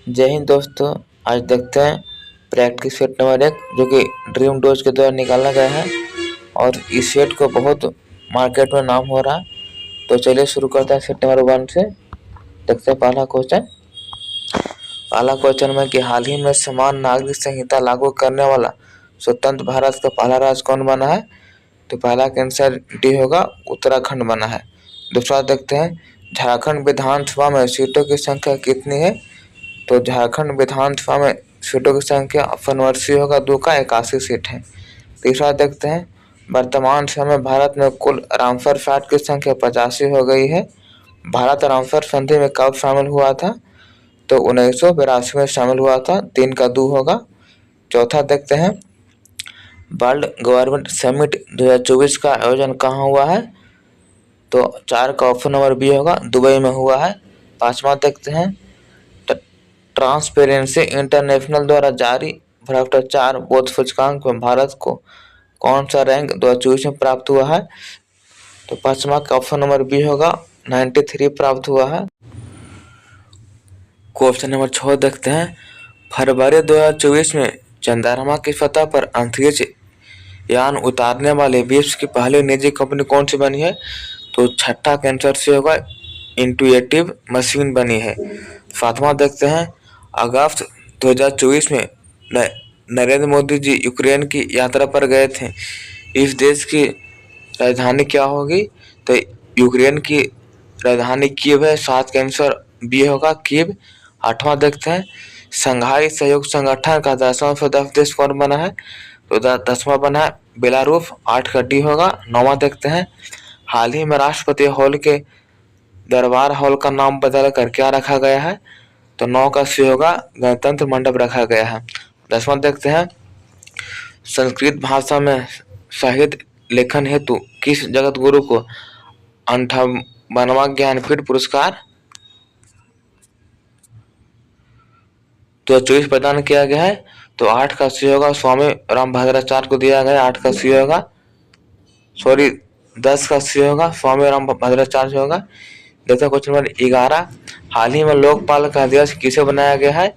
जय हिंद दोस्तों। आज देखते हैं प्रैक्टिस सेट नंबर 1 जो कि ड्रीम डोज के द्वारा निकाला गया है और इस सेट को बहुत मार्केट में नाम हो रहा है। तो चलिए शुरू करते हैं सेट नंबर 1 से। देखते हैं पहला क्वेश्चन में कि हाल ही में समान नागरिक संहिता लागू करने वाला स्वतंत्र भारत का पहला राज्य कौन बना है। तो पहला का आंसर डी होगा, उत्तराखंड बना है। दूसरा देखते हैं झारखंड विधानसभा में सीटों की संख्या कितनी है। तो झारखंड विधानसभा में सीटों की संख्या ऑप्शन नंबर सी होगा, 2 का 81 सीट है। तीसरा देखते हैं वर्तमान समय भारत में कुल रामसर साइट की संख्या 85 हो गई है। भारत रामसर संधि में कब शामिल हुआ था। तो 1982 में शामिल हुआ था, 3 का 2 होगा। चौथा देखते हैं वर्ल्ड गवर्नमेंट समिट 2024 का आयोजन कहाँ हुआ है। तो 4 का ऑप्शन नंबर बी होगा, दुबई में हुआ है। पांचवा देखते हैं ट्रांसपेरेंसी इंटरनेशनल द्वारा जारी भ्रष्टाचार बोध सूचकांक में भारत को कौन सा रैंक 2024 में प्राप्त हुआ है। तो पांचवा का ऑप्शन नंबर बी होगा, 93 प्राप्त हुआ है। क्वेश्चन नंबर 6 देखते हैं फरवरी 2024 में चंद्रमा की सतह पर अंतरिक्ष यान उतारने वाले विश्व की पहली निजी कंपनी कौन सी बनी है। तो छठा का आंसर से होगा, इंट्यूटिव मशीन बनी है। सातवां देखते हैं अगस्त 2024 में नरेंद्र मोदी जी यूक्रेन की यात्रा पर गए थे। इस देश की राजधानी क्या होगी। तो यूक्रेन की राजधानी कीव है। 7 का आंसर बी होगा, कीव। आठवां देखते हैं संघाई सहयोग संगठन का 10वां सदस्य देश कौन बना है। तो 10वां बना है बेलारूस। 8 का डी होगा। 9वां देखते हैं हाल ही में राष्ट्रपति हॉल के दरबार हॉल का नाम बदल कर क्या रखा गया है। तो 9 का सी होगा, गणतंत्र मंडप रखा गया है। 10वां देखते हैं संस्कृत भाषा में साहित्य लेखन हेतु किस जगत गुरु को 58वां ज्ञानपीठ पुरस्कार 2024 प्रदान किया गया है। तो 8 का सी होगा, स्वामी राम भद्राचार्य को दिया गया। 8 का सी होगा, 10 का सी होगा, स्वामी राम भद्राचार्य होगा। देखते क्वेश्चन नंबर 11 हाल ही में लोकपाल का दिवस किसे बनाया गया है।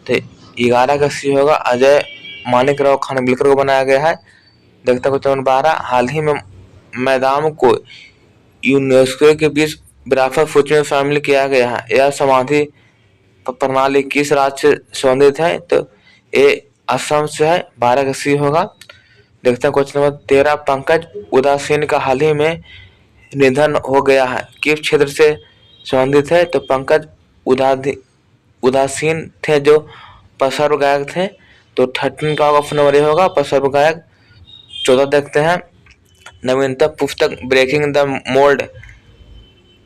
तो 11 का सी होगा, अजय माणिकराव खानविलकर को बनाया गया है। देखते क्वेश्चन नंबर 12 हाल ही में मैदान को यूनेस्को के बीच विरासत सूची में शामिल किया गया है। यह समाधि प्रणाली किस राज्य से संबंधित है। तो ये असम से है। 12 का सी होगा। देखते हैं क्वेश्चन नंबर 13 पंकज उदासीन का हाल ही में निधन हो गया है, किस क्षेत्र से संबंधित है। तो पंकज उदासीन थे जो पसर्व गायक थे। तो 13 का ऑप्शन नंबर ए होगा, पसर्व गायक। 14 देखते हैं नवीनतम पुस्तक breaking the mould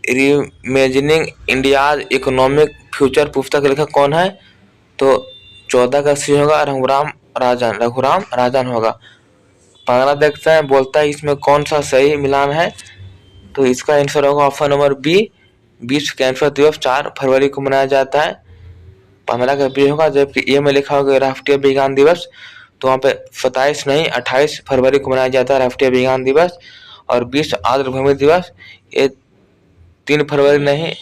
reimagining India's economic future पुस्तक का लेखक कौन है। तो 14 का सी होगा, रघुराम राजन होगा। 15 देखते हैं बोलता है इसमें कौन सा सही मिलान है। तो इसका आंसर होगा ऑप्शन नंबर बी, विश्व कैंसर दिवस 4 फरवरी को मनाया जाता है। 15 का बी होगा। जबकि ए में लिखा होगा राष्ट्रीय विज्ञान दिवस, तो वहाँ पे 27 नहीं 28 फरवरी को मनाया जाता है राष्ट्रीय विज्ञान दिवस। और विश्व आर्द्रभूमि दिवस ये 3 फरवरी नहीं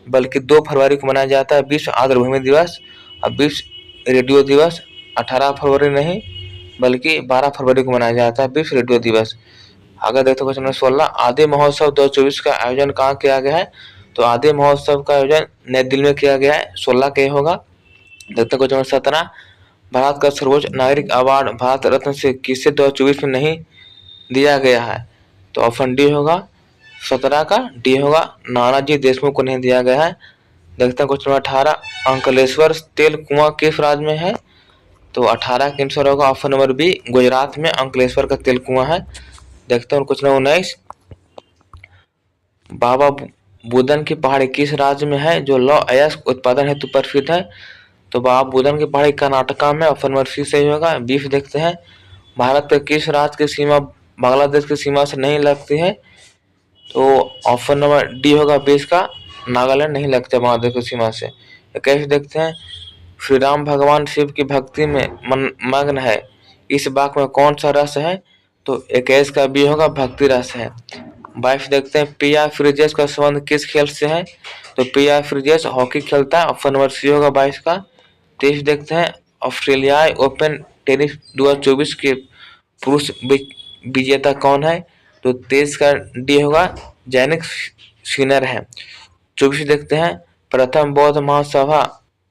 बल्कि 2 फरवरी को मनाया जाता है विश्व आर्द्रभूमि दिवस। और विश्व रेडियो दिवस 18 फरवरी नहीं बल्कि 12 फरवरी को मनाया जाता है विश्व रेडियो दिवस। अगर देखते क्वेश्चन नंबर 16 आदि महोत्सव 2024 का आयोजन कहाँ किया गया है। तो आदि महोत्सव का आयोजन नई दिल्ली में किया गया है। 16 के होगा। देखते क्वेश्चन नंबर 17 भारत का सर्वोच्च नागरिक अवार्ड भारत रत्न से किसे 2024 में नहीं दिया गया है। तो ऑप्शन डी होगा, 17 का डी होगा, नानाजी देशमुख को नहीं दिया गया है। देखते हैं क्वेश्चन नंबर 18 अंकलेश्वर तेल कुआं किस राज्य में है। तो 18 का आंसर होगा ऑप्शन नंबर बी, गुजरात में अंकलेश्वर का तेल कुआं है। देखते हैं क्वेश्चन नंबर 19 बाबा बुदन की पहाड़ी किस राज्य में है जो लौह अयस्क उत्पादन हेतु प्रसिद्ध है। तो बाबा बुदन की पहाड़ी कर्नाटका में, ऑप्शन नंबर सी सही होगा। 20 देखते हैं भारत के किस राज्य की सीमा बांग्लादेश की सीमा से नहीं लगती है। तो ऑप्शन नंबर डी होगा 20 का, नागालैंड नहीं लगता बांग्लादेश की सीमा से। 21 देखते हैं श्री राम भगवान शिव की भक्ति में मग्न है, इस वाक्य में कौन सा रस है। तो 21 का बी होगा, भक्ति रस है। 22 देखते हैं पिया फ्रिजेस का संबंध किस खेल से है, तो पिया फ्रिजेस हॉकी खेलता है, ऑप्शन नंबर सी होगा 22 का। 23 देखते हैं ऑस्ट्रेलियाई ओपन टेनिस 2024 के पुरुष विजेता कौन है, तो 23 का डी होगा जैनिक सिनर है। 24 देखते हैं प्रथम बौद्ध महासभा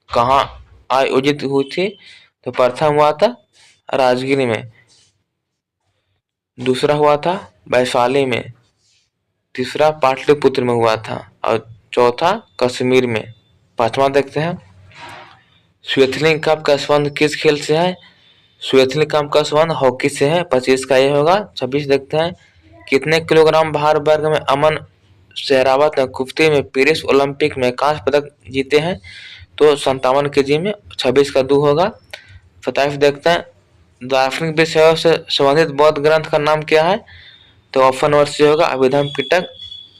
कहाँ आयोजित हुई थी, तो प्रथम हुआ था राजगीर में, दूसरा हुआ था वैशाली में, तीसरा पाटलिपुत्र में हुआ था और चौथा कश्मीर में। पांचवा देखते हैं स्वेथलिंग कप का संबंध किस खेल से है, स्वेथलिंग कप का संबंध हॉकी से है, 25 का ये होगा। 26 देखते हैं कितने किलोग्राम भार वर्ग में अमन सहरावत ने कुश्ती में पेरिस ओलंपिक में कांस्य पदक जीते हैं, तो 57 केजी में, 26 का 2 होगा। 27 देखते हैं दार्शनिक विषयों से संबंधित बौद्ध ग्रंथ का नाम क्या है, तो ऑप्शन नंबर सी होगा अभिधर्म पिटक।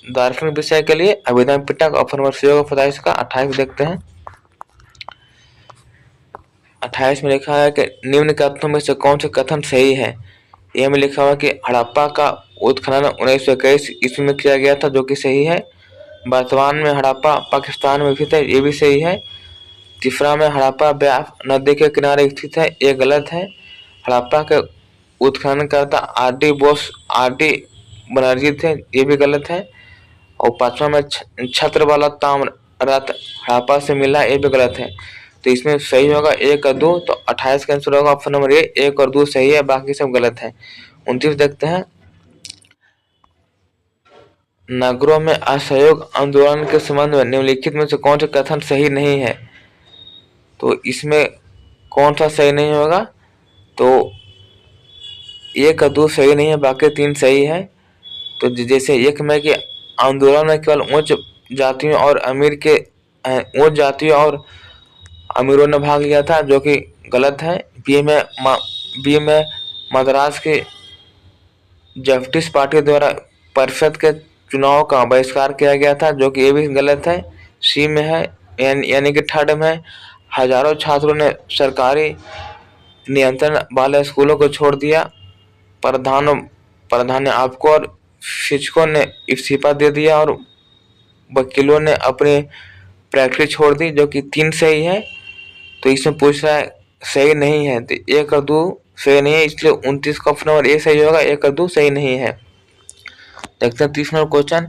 दार्शनिक विषय के लिए अभिधर्म पिटक ऑप्शन नंबर सी होगा 27 का। 28 देखते हैं 28 में लिखा है कि निम्न कथनों में से कौन से कथन सही है। ए में लिखा हुआ कि हड़प्पा का उत्खनन 1921 ईस्वी में किया गया था, जो कि सही है। वर्तमान में हड़प्पा पाकिस्तान में स्थित है, ये भी सही है। तीसरा में हड़प्पा ब्यास नदी के किनारे स्थित है, ये गलत है। हड़प्पा के उत्खननकर्ता आर.डी. बोस आर.डी. बनर्जी थे, ये भी गलत है। और पांचवा में छत्रवाला ताम्र रथ हड़प्पा से मिला, ये भी गलत है। तो इसमें सही होगा 1 और 2, तो 28 का आंसर होगा ऑप्शन नंबर ए, 1 और 2 सही है, बाकी सब गलत है। 29 देखते हैं नगरों में असहयोग आंदोलन के संबंध में निम्नलिखित में से कौन सा कथन सही नहीं है, तो इसमें कौन सा सही नहीं होगा, तो 1 और 2 सही नहीं है, बाकी 3 सही है। तो जैसे 1 में कि आंदोलन में केवल उच्च जातियों और उच्च जातियों और अमीरों ने भाग लिया था, जो कि गलत है। बी में मद्रास की जस्टिस पार्टी द्वारा परिषद के चुनाव का बहिष्कार किया गया था, जो कि ये भी गलत है। सी में है यानी कि थर्ड में हजारों छात्रों ने सरकारी नियंत्रण वाले स्कूलों को छोड़ दिया, प्राध्यापकों और शिक्षकों ने इस्तीफा दे दिया और वकीलों ने अपनी प्रैक्टिस छोड़ दी, जो कि 3 सही है। तो इसमें पूछ रहा है सही नहीं है, तो 1 और 2 सही नहीं है, इसलिए 29 का ऑप्शन नंबर ए सही होगा, 1 और 2 सही नहीं है। देखते हैं 30 नंबर क्वेश्चन।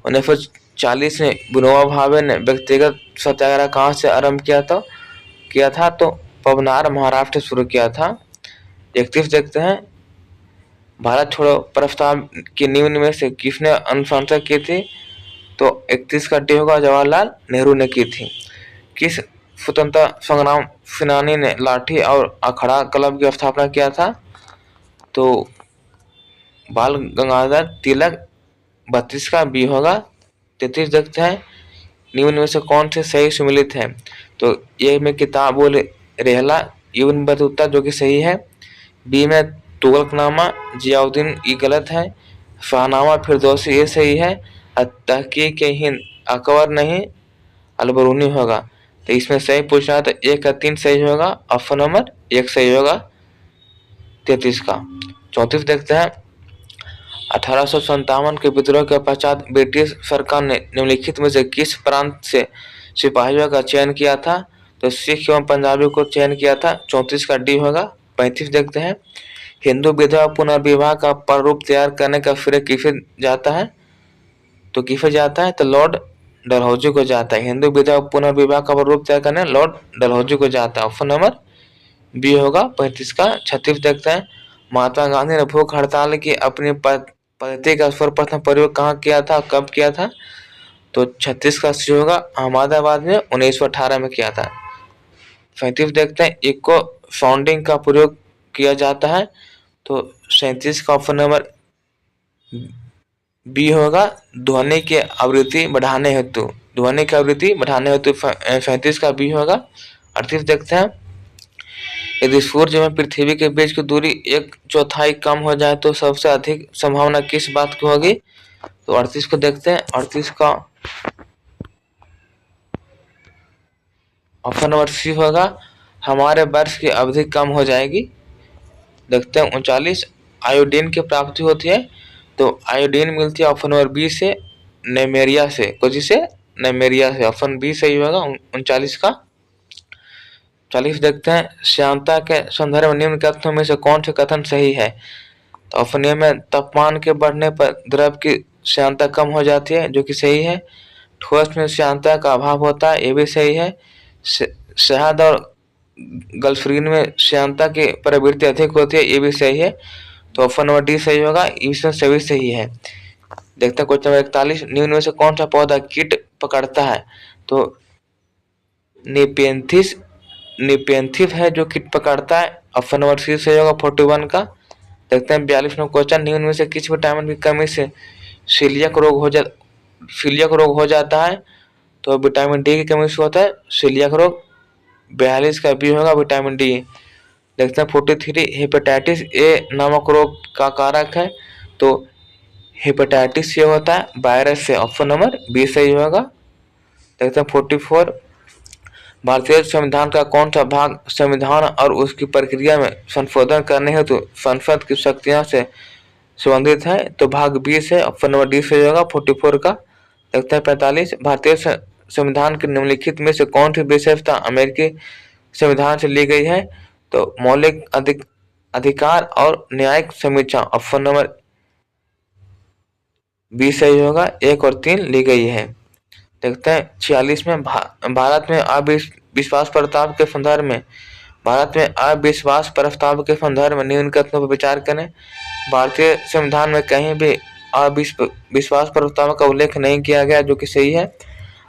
1940 में विनोबा भावे ने व्यक्तिगत सत्याग्रह कहाँ से आरंभ किया था, तो पवनार महाराष्ट्र शुरू किया था। 31 देखते हैं भारत छोड़ो प्रस्ताव की निम्न में से किसने अनुशंसा की थी, तो 31 का डी होगा जवाहरलाल नेहरू ने की थी। किस स्वतंत्रता संग्राम सेनानी ने लाठी और अखाड़ा क्लब की स्थापना किया था, तो बाल गंगाधर तिलक, 32 का बी होगा। 33 देखते हैं निम्न में से कौन से सही सम्मिलित है, तो ए में किताबुल रेहला इब्न बतूता, जो कि सही है। बी में तुगलकनामा जियाउद्दीन, ये गलत है। शाहनामा फिरदौसी, ये सही है। तहकीक हिंद अकबर नहीं अलबरूनी होगा, तो इसमें सही पूछना है, तो 1 का 3 सही होगा, ऑप्शन नंबर 1 सही होगा 33 का। 34 देखते हैं 1857 के विद्रोह के पश्चात ब्रिटिश सरकार ने निम्नलिखित में से किस प्रांत से सिपाहियों का चयन किया था, तो सिख एवं पंजाबी को चयन किया था, 34 का डी होगा। 35 देखते हैं हिंदू विधवा पुनर्विवाह का प्रारूप तैयार करने का श्रेय किसे जाता है, तो किसे जाता है, तो लॉर्ड डलहौजी को जाता है। हिंदू विधवा पुनर्विवाह का प्रारूप तैयार करने लॉर्ड डलहौजी को जाता है, ऑप्शन नंबर बी होगा 35 का। 36 देखते हैं महात्मा गांधी ने भूख हड़ताल की अपनी पद्धति का सर्वप्रथम प्रयोग कहाँ किया था, कब किया था, तो 36 का सी होगा अहमदाबाद में 1918 में किया था। 37 देखते हैं इको साउंडिंग का प्रयोग किया जाता है, तो 37 का ऑप्शन नंबर बी होगा ध्वनि की आवृत्ति बढ़ाने हेतु, 37 का बी होगा। 38 देखते हैं यदि सूर्य में पृथ्वी के बीच की दूरी 1/4 कम हो जाए तो सबसे अधिक संभावना किस बात की होगी, तो 38 को देखते हैं। 38 का ऑप्शन नंबर सी होगा हमारे वर्ष की अवधि कम हो जाएगी। देखते हैं 39 आयोडीन की प्राप्ति होती है तो आयोडीन मिलती है ऑप्शन नंबर बी से, नेमेरिया से, कुछ से नेमेरिया से, ऑप्शन बी सही होगा 39 का। 40 देखते हैं, श्यानता के संदर्भ में निम्न कथनों में से कौन से कथन सही है। तो ऑप्शन ए में तापमान के बढ़ने पर द्रव की श्यानता कम हो जाती है, जो कि सही है। ठोस में श्यानता का अभाव होता है, ये भी सही है। शहद और गल्फरीन में श्यानता की प्रवृत्ति अधिक होती है, ये भी सही है। तो ऑप्शन नंबर डी सही होगा, इसमें सभी सही है। देखते हैं क्वेश्चन नंबर 41, निम्न में से कौन सा पौधा कीट पकड़ता है। तो निपेंथिस है जो कीट पकड़ता है, ऑप्शन नंबर सी सही होगा 41 का। देखते हैं 42 में क्वेश्चन, निम्न में से किस विटामिन की कमी से सीलियक रोग हो जाता है। तो विटामिन डी की कमी से होता है सीलियक रोग, 42 का बी होगा विटामिन डी। देखते हैं 43, हेपेटाइटिस ए नामक रोग का कारक है। तो हेपेटाइटिस से होता है वायरस से, ऑप्शन नंबर बी सही होगा। देखते हैं 44, भारतीय संविधान का कौन सा भाग संविधान और उसकी प्रक्रिया में संशोधन करने हेतु संसद की शक्तियां से संबंधित है। तो भाग बी से, ऑप्शन नंबर डी सही होगा 44 का। देखते हैं 45, भारतीय संविधान के निम्नलिखित में से कौन सी विशेषता अमेरिकी संविधान से ली गई है। तो मौलिक अधिकार और न्यायिक समीक्षा, ऑप्शन नंबर बी सही होगा, 1 और 3 ली गई है। देखते हैं 46 में, भारत में अविश्वास प्रस्ताव के संदर्भ में निम्न कथनों पर विचार करें। भारतीय संविधान में कहीं भी अविश्वास प्रस्ताव का उल्लेख नहीं किया गया, जो कि सही है।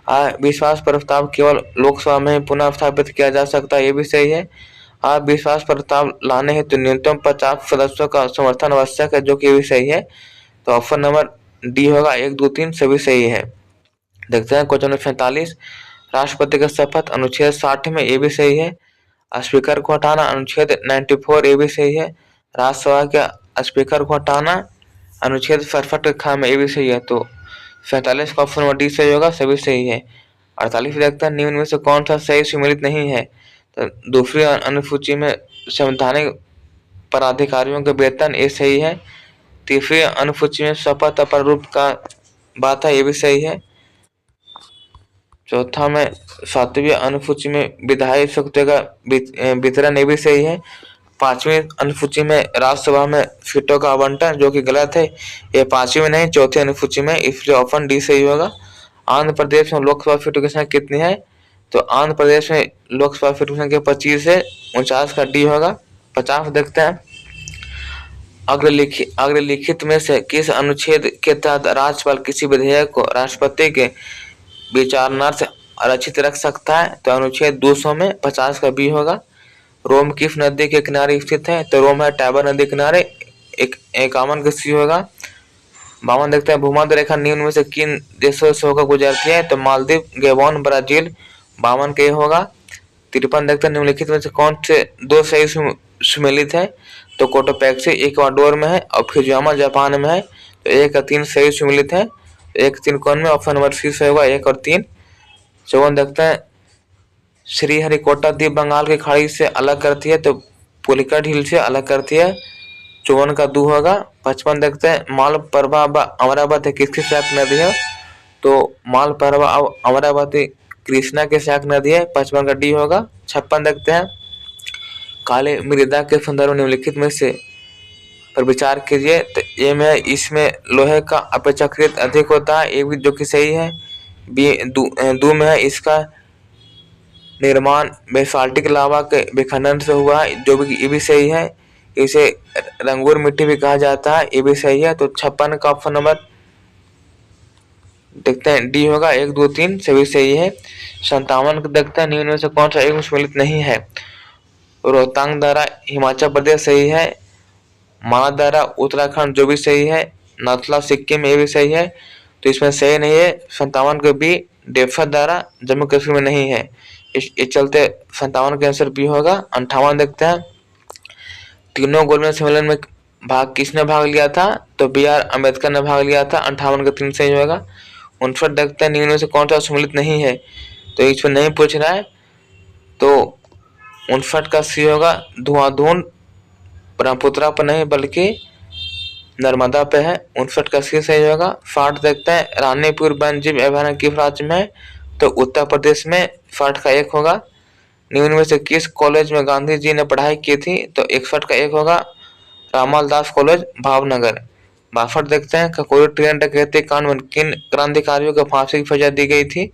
अविश्वास प्रस्ताव केवल लोकसभा में पुनः स्थापित किया जा सकता है, ये भी सही है। अविश्वास प्रस्ताव लाने हेतु न्यूनतम 50 सदस्यों का समर्थन आवश्यक है, जो कि भी सही है। तो ऑप्शन नंबर डी होगा, 1, 2, 3 सभी सही है। देखते हैं क्वेश्चन नंबर 47, राष्ट्रपति का शपथ अनुच्छेद 60 में, ये भी सही है। स्पीकर को हटाना अनुच्छेद 94, ये भी सही है। राज्यसभा के स्पीकर को हटाना अनुच्छेद 67 ख में, ये भी सही है। तो 47 का ऑप्शन नंबर डी सही होगा, सभी सही है। 48 देखते हैं, निम्न में से कौन सा सही सम्मिलित नहीं है। तो दूसरी अनुसूची में संवैधानिक पदाधिकारियों के वेतन, ये सही है। तीसरी अनुसूची में शपथ प्रारूप का बात है, ये भी सही है। चौथा में 7वीं अनुसूची में विधायी शक्तियों का वितरण, ये भी सही है। 5वीं अनुसूची में राज्यसभा में सीटों का आवंटन, जो कि गलत है, ये 5वीं में नहीं 4थी अनुसूची में, इसलिए ऑप्शन डी सही होगा। आंध्र प्रदेश में लोकसभा सीटों की संख्या कितनी है। तो आंध्र प्रदेश में लोकसभा सीटों की संख्या 25 है, 49 का डी होगा। 50 देखते हैं, अग्रलिखित में से किस अनुच्छेद के तहत राज्यपाल किसी विधेयक को राष्ट्रपति के विचारणार्थ आरक्षित रख सकता है। तो अनुच्छेद 200 में 50 का बी होगा। रोम किस नदी के किनारे स्थित है। तो रोम है टाइबर नदी किनारे, 51 का सी होगा। 52 देखते हैं, भूमध्य रेखा निम्न में से किन देशों से होकर गुजरती है। तो मालदीव, गैबोन, ब्राजील, 52 के होगा। 53 देखते हैं, निम्नलिखित में से कौन से दो सही सुमेलित है। तो कोटोपैक्सी इक्वाडोर में है और फुजियामा जापान में है। तो 1 और 3 सही सुमेलित है। 1, 3 कौन में, ऑप्शन नंबर सी से होगा, 1 और 3। 54 देखते हैं, श्रीहरिकोटा द्वीप बंगाल की खाड़ी से अलग करती है। तो पुलिकट हिल से अलग करती है, 54 का 2 होगा। 55 देखते हैं, मालप्रभा अमरावती किसकी सहायक नदी है। तो मालप्रभा अमरावती कृष्णा की सहायक नदी है, 55 का डी होगा। 56 देखते हैं, काले मृदा के संदर्भ निम्नलिखित में से पर विचार कीजिए। तो ए में इसमें लोहे का अपेक्षाकृत अधिक होता है, ये भी जो कि सही है। बी दो में है, इसका निर्माण बेसाल्टिक लावा के विखंडन से हुआ है, जो भी ये भी सही है। इसे रंगूर मिट्टी भी कहा जाता है, ये भी सही है। तो 56 का ऑप्शन नंबर देखते हैं डी होगा, 1, 2, 3 सभी सही है। 57 को देखते हैं, निम्न में से कौन सा एक सम्मिलित नहीं है। रोहतांग दर्रा हिमाचल प्रदेश सही है। माना दर्रा उत्तराखंड, जो भी सही है। नाथुला सिक्किम, ये भी सही है। तो इसमें सही नहीं है 57 के बी। डेफा दर्रा जम्मू कश्मीर में नहीं है, इस चलते 57 के आंसर बी होगा। 58 देखते हैं, तीनों गोलमेज सम्मेलन में भाग किसने भाग लिया था। तो बी.आर. अम्बेडकर ने भाग लिया था, 58 का 3 सही होगा। 59 देखते हैं, निम्न में से कौन सा सम्मिलित नहीं है। तो इसमें नहीं पूछ रहा है, तो 59 का सी होगा, धुआंधुन ब्रह्मपुत्रा पर नहीं बल्कि नर्मदा पे है। 59 का सी सही होगा। 60 देखते हैं, रानीपुर वन्यजीव अभयारण्य किस राज्य में है, तो उत्तर प्रदेश में। 60 का 1 होगा। निम्न में से किस कॉलेज में गांधी जी ने पढ़ाई की थी, तो 61 का 1 होगा, रामलाल दास कॉलेज भावनगर। 62 देखते हैं, ककोरी ट्रेन डकैती कांड में किन क्रांतिकारियों को फांसी की सजा दी गई थी,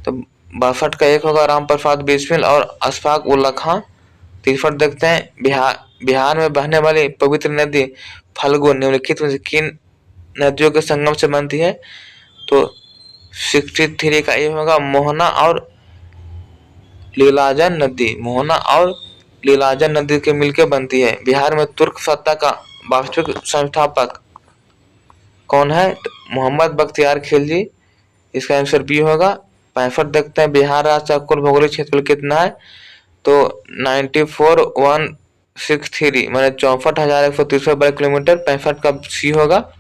तो 62 का 1 होगा, राम प्रसाद बिस्मिल और अशफाक उल्ला खां। 63 देखते हैं, बिहार में बहने वाली पवित्र नदी फल्गु निम्नलिखित में से किन नदियों के संगम से बनती है, तो 63 का ये होगा, मोहना और लीलाजन नदी। मोहना और लीलाजन नदी के मिलकर बनती है। बिहार में तुर्क सत्ता का वास्तविक संस्थापक कौन है, तो मोहम्मद बख्तियार खिलजी। इसका आंसर बी होगा। 65 देखते हैं, बिहार राज्य का कुल भौगोलिक क्षेत्रफल कितना है, तो 94,163 माने 64,130 वर्ग किलोमीटर। 65 का सी होगा।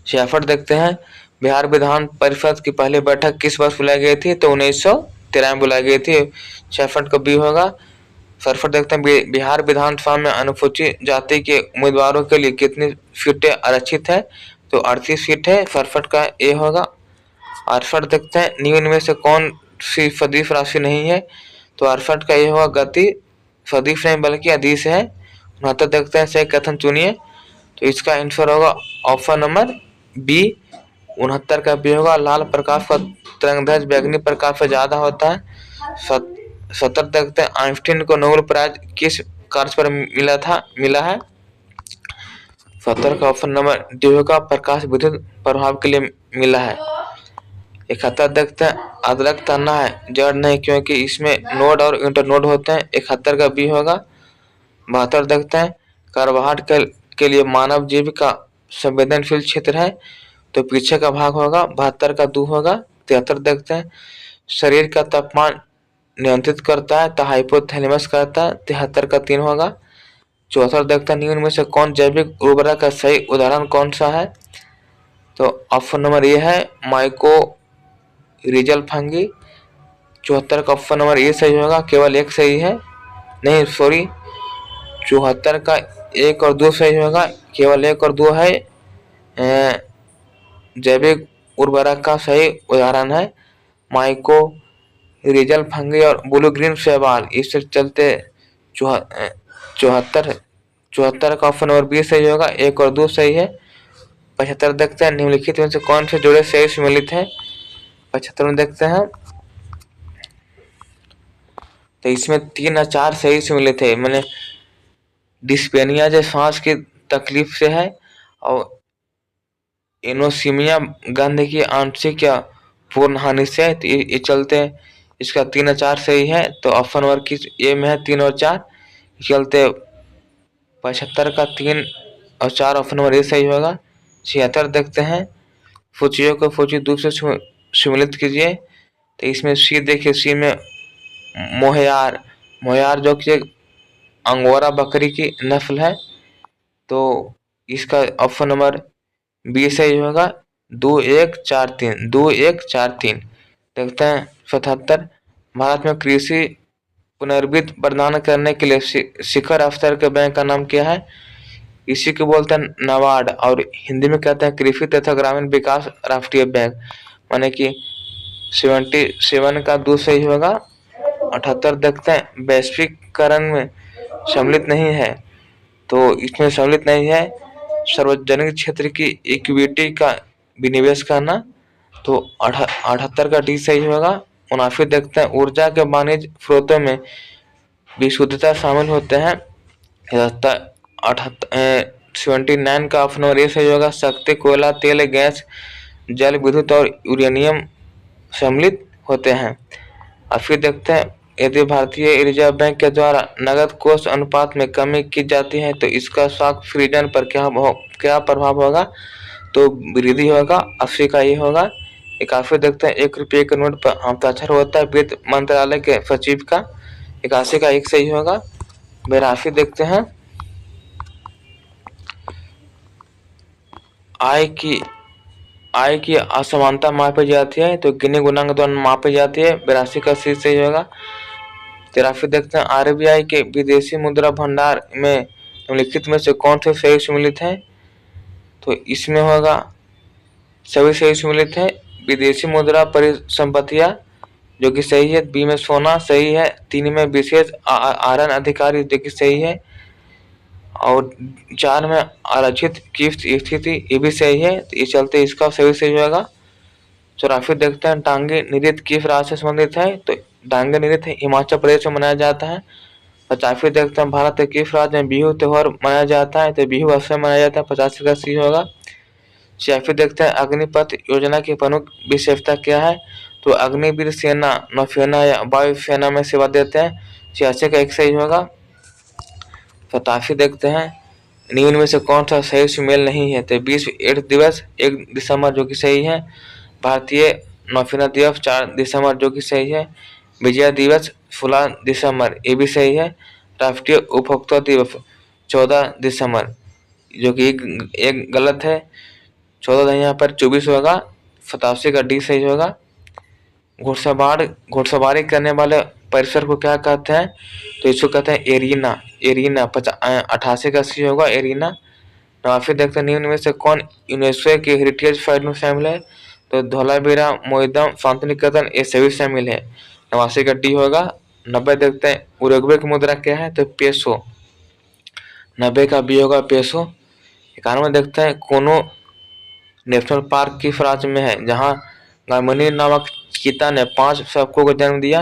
66 देखते हैं, बिहार विधान परिषद की पहली बैठक किस वर्ष बुलाई गई थी, तो 1913 में बुलाई गई थी। 66 का बी होगा। 67 देखते हैं, बिहार विधानसभा में अनुसूचित जाति के उम्मीदवारों के लिए कितनी सीटें आरक्षित है, तो 38 सीट है। 67 का ए होगा। 68 देखते हैं, निम्न में से कौन सी सदिश राशि नहीं है, तो 68 का ये होगा, गति सदिश नहीं बल्कि अदिश है। 69 देखते हैं, सही कथन चुनिए, तो इसका आंसर होगा ऑप्शन नंबर बी। 69 का बी होगा, लाल प्रकाश का तरंगदैर्घ्य बैंगनी प्रकाश से ज्यादा होता है। 70 देखते हैं, आइंस्टीन को नोबेल प्राइज किस कार्य पर मिला है। 70 का ऑप्शन नंबर डी होगा, प्रकाश विद्युत प्रभाव के लिए मिला है। 71 देखते हैं, अदरक तना है जड़ नहीं क्योंकि इसमें नोड और इंटरनोड होते हैं। 71 का बी होगा। 72 देखते हैं, कार्बोहाइड्रेट के लिए मानव जीव का संवेदनशील क्षेत्र है, तो पीछे का भाग होगा। 72 का 2 होगा। 73 देखते हैं, शरीर का तापमान नियंत्रित करता है, तो हाइपोथैलेमस करता है। 73 का 3 होगा। 74 देखते हैं, निम्न में से कौन जैविक उर्वरक का सही उदाहरण कौन सा है, तो ऑप्शन नंबर ए है, माइको रिजल फंगी। 74 का ऑप्शन नंबर ए सही होगा, केवल एक सही है, नहीं सॉरी 74 का 1 और 2 सही होगा, केवल 1 और 2 है। जैविक उर्वरक का सही उदाहरण है माइको रिजल फंगी और ब्लू ग्रीन शैवाल। इससे चलते 74 का ऑप्शन नंबर बी सही होगा, 1 और 2 सही है। 75 देखते हैं, निम्नलिखित में से कौन से जोड़े सही सम्मिलित हैं। 75 में देखते हैं, तो इसमें 3 और 4 सही सम्मिलित है, मैंने डिस्पेनिया जो सांस की तकलीफ से है, और एनोसिमिया गंध की आंशिक या पूर्ण हानि से है, तो ये चलते इसका 3 और 4 सही है, तो ऑप्शन नंबर किस ए में है 3 और 4 चलते। 75 का 3 और 4 ऑप्शन नंबर ए सही होगा। 76 देखते हैं, फुचियों को फुची दूध से सम्मिलित कीजिए, तो इसमें सी देखिए, सी में मोहयार जो कि अंगोरा बकरी की नस्ल है, तो इसका ऑप्शन नंबर बी सही होगा। 2143 देखते हैं। 77 भारत में कृषि पुनर्वित्त प्रदान करने के लिए शिखर स्तर के बैंक का नाम क्या है, इसी को बोलते हैं नाबार्ड, और हिंदी में कहते हैं कृषि तथा ग्रामीण विकास राष्ट्रीय बैंक, माने कि 77 का 2 सही होगा। 78 देखते हैं, वैश्वीकरण में सम्मिलित नहीं है, तो इसमें सम्मिलित नहीं है सार्वजनिक क्षेत्र की इक्विटी का विनिवेश करना, तो 78 का डी सही होगा। 79 देखते हैं, ऊर्जा के वाणिज्य स्रोतों में विशुद्धता शामिल होते हैं। 79 का ऑप्शन नंबर ए सही होगा, शक्ति, कोयला, तेल, गैस, जल विद्युत और यूरेनियम सम्मिलित होते हैं। और फिर देखते हैं, यदि भारतीय रिजर्व बैंक के द्वारा नगद कोष अनुपात में कमी की जाती है, तो इसका स्टॉक फ्रीजन पर क्या प्रभाव होगा, तो वृद्धि होगा। 80 का ये होगा। 81 देखते हैं, 1 रुपये के नोट पर हस्ताक्षर होता है वित्त मंत्रालय के सचिव का, 81 का 1 सही होगा। 82 देखते हैं, आय की असमानता मापी जाती है, तो गिनी गुणांक द्वारा मापी जाती है, 82 का सी सही होगा। 83 देखते हैं, आरबीआई के विदेशी मुद्रा भंडार में निम्नलिखित में से कौन से सही सम्मिलित है, तो इसमें होगा सभी सही सम्मिलित है। विदेशी मुद्रा परिसंपत्तियां जो कि सही है। बी में सोना सही है। 3 में विशेष आहरण अधिकारी जो कि सही है। और 4 में आरक्षित किस्त स्थिति ये भी सही है, तो इस चलते इसका सही होगा। 84 देखते हैं डांगी नृत्य किस राज्य से संबंधित है, तो डांगी नृत्य हिमाचल प्रदेश में मनाया जाता है। 85 देखते हैं भारत के किस राज्य में बिहू त्योहार मनाया जाता है, तो बिहू असम में मनाया जाता है। 85 का सी होगा। 86 देखते हैं अग्निपथ योजना की प्रमुख विशेषता क्या है, तो अग्निवीर सेना नौसेना या वायुसेना में सेवा देते हैं। 86 का एक सही होगा। 87 देखते हैं निम्न में से कौन सा सही सुमेल नहीं है, तो विश्व एड्स दिवस 1 दिसंबर जो कि सही है। भारतीय नौसेना दिवस 4 दिसंबर जो कि सही है। विजय दिवस 16 दिसंबर ये भी सही है। राष्ट्रीय उपभोक्ता दिवस 14 दिसंबर जो कि एक गलत है। 14 यहाँ पर 24 होगा। 87 का डी सही होगा। घुड़सवारी करने वाले परिसर को क्या कहते हैं, तो इसको कहते हैं एरिना। 88 का सी होगा एरिना। 89 देखते हैं निम्न में से कौन यूनेस्को के हेरिटेज साइट में शामिल है, तो धौलावीरा मोइदम शांतिनिकेतन ये सभी शामिल है। 89 का डी होगा। 90 देखते हैं उरुग्वे की मुद्रा क्या है, तो पेसो। 90 का बी होगा पेसो। 91 देखते हैं कोनो नेशनल पार्क किस राज्य में है, जहाँ गायमुनी नामक चीता ने 5 सबकों को जन्म दिया,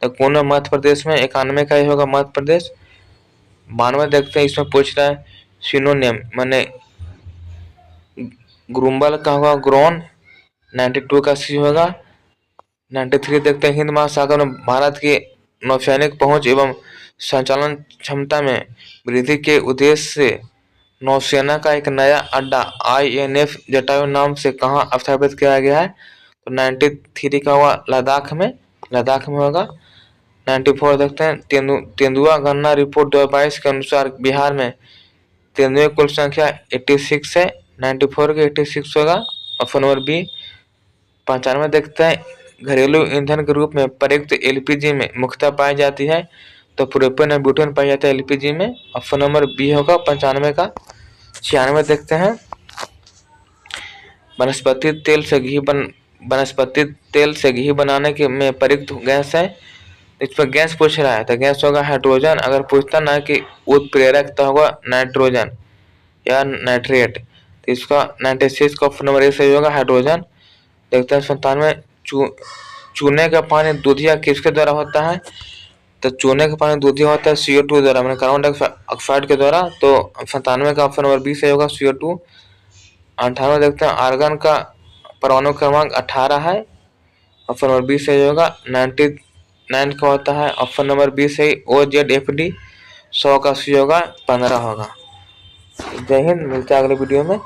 तो कोनो मध्य प्रदेश में। 91 का ही होगा मध्य प्रदेश। 92 देखते हैं इसमें पूछ रहा है सिनोनिम माने ग्रुम्बल का होगा ग्रोन। 92 का सी होगा। 93 देखते हैं हिंद महासागर में भारत की नौसैनिक पहुंच एवं संचालन क्षमता में वृद्धि के उद्देश्य से नौसेना का एक नया अड्डा INF जटायु नाम से कहाँ स्थापित किया गया है, तो 93 का हुआ लद्दाख में होगा। 94 देखते हैं तेंदुआ गणना रिपोर्ट 2022 के अनुसार बिहार में तेंदुए कुल संख्या 86 है। 94 के 86 होगा ऑप्शन नंबर बी। 95 देखते हैं घरेलू ईंधन के रूप में प्रयुक्त LPG में मुख्यतः पाई जाती है, तो प्रोपेन और ब्यूटेन पाई जाता है LPG में। ऑप्शन नंबर बी होगा 95 का। 96 देखते हैं वनस्पति तेल से घी बनाने के में प्रयुक्त गैस है। इस पर गैस पूछ रहा है, तो गैस होगा हाइड्रोजन। अगर पूछता ना कि उत्प्रेरक तो होगा नाइट्रोजन या नाइट्रेट, तो इसका 96 का ऑप्शन नंबर ए सही होगा हाइड्रोजन। देखते हैं 97 चूने का पानी दूधिया किसके द्वारा होता है, तो चूने का पानी दूधिया होता है CO2 द्वारा, मैंने कार्बन डाइऑक्साइड के द्वारा। तो 97 का ऑप्शन नंबर बी सही होगा CO2। 98 देखते हैं आर्गन का परमाणु क्रमांक 18 है, ऑप्शन नंबर बी सही होगा। 99 का होता है ऑप्शन नंबर बी सही OZFD। 100 का सी होगा 15 होगा। जय हिंद, मिलते हैं अगले वीडियो में।